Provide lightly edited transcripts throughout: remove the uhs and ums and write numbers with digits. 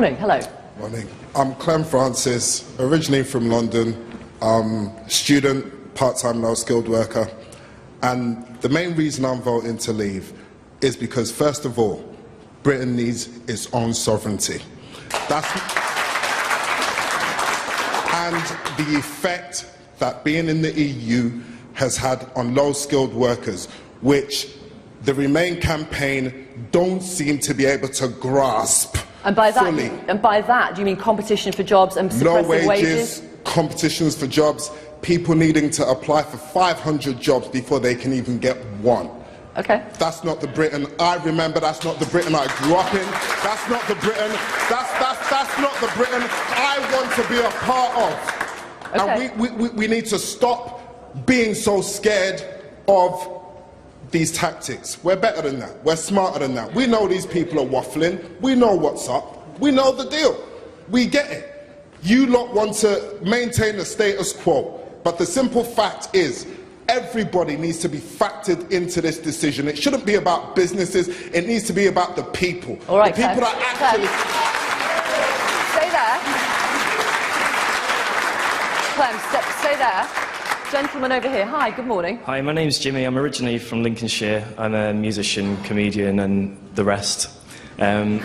Morning. Hello. Morning. I'm Clem Francis, originally from London, student, part-time, low-skilled worker. And the main reason I'm voting to leave is because, first of all, Britain needs its own sovereignty. And the effect that being in the EU has had on low-skilled workers, which the Remain campaign don't seem to be able to grasp. And by that, fully. Do you mean competition for jobs and Low suppressing wages, competitions for jobs, people needing to apply for 500 jobs before they can even get one. Okay. That's not the Britain I remember. That's not the Britain I grew up in. That's not the Britain. That's not the Britain I want to be a part of. Okay. And we need to stop being so scared of these tactics. We're better than that. We're smarter than that. We know these people are waffling. We know what's up. We know the deal. We get it. You lot want to maintain the status quo. But the simple fact is, everybody needs to be factored into this decision. It shouldn't be about businesses. It needs to be about the people. All right, the people that actually... Clem, stay there. Gentleman over here. Hi, good morning. Hi, my name's Jimmy. I'm originally from Lincolnshire. I'm a musician, comedian and the rest. I'm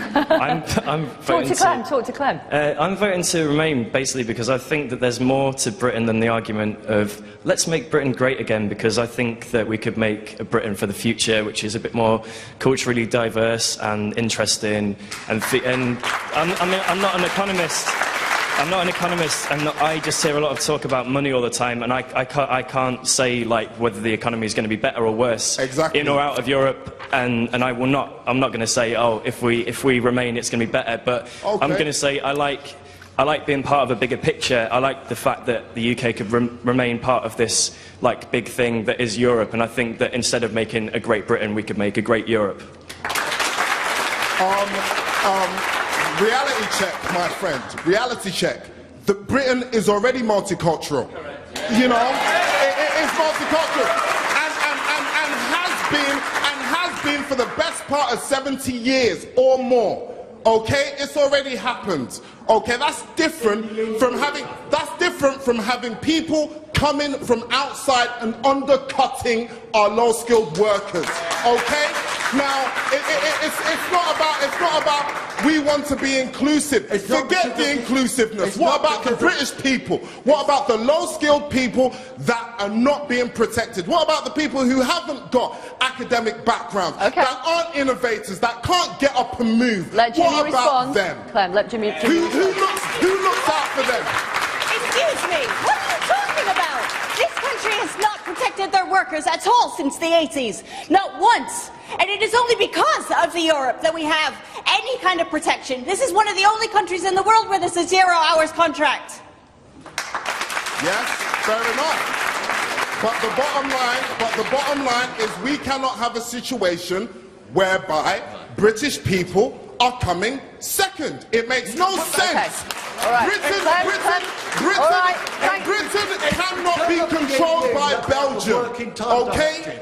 voting Talk to Clem. I'm voting to Remain basically because I think that there's more to Britain than the argument of let's make Britain great again, because I think that we could make a Britain for the future which is a bit more culturally diverse and interesting. And I'm not an economist. And I just hear a lot of talk about money all the time, and I can't say like whether the economy is going to be better or worse in or out of Europe, and I'm not going to say, oh, if we remain it's going to be better, but okay. I'm going to say I like being part of a bigger picture. I like the fact that the UK could remain part of this like big thing that is Europe, and I think that instead of making a great Britain we could make a great Europe. Reality check, my friend. Reality check. Britain is already multicultural. You know, it is multicultural, and has been for the best part of 70 years or more. Okay, it's already happened. Okay, that's different from having people coming from outside and undercutting our low-skilled workers. Okay. Now, it's not about we want to be inclusive. Forget the inclusiveness. What about the British people? What about the low-skilled people that are not being protected? What about the people who haven't got academic backgrounds, that aren't innovators, that can't get up and move? Let Jimmy what about them? Clem, let Jimmy who looks out for them? Excuse me, what are you talking about? This country has not protected their workers at all since the 80s. Not once. And it is only because of the Europe that we have any kind of protection. This is one of the only countries in the world where there's a 0 hours contract. Yes, fair enough. But the bottom line is we cannot have a situation whereby British people are coming second. It makes no sense. All right. Britain cannot be controlled by Belgium. Okay?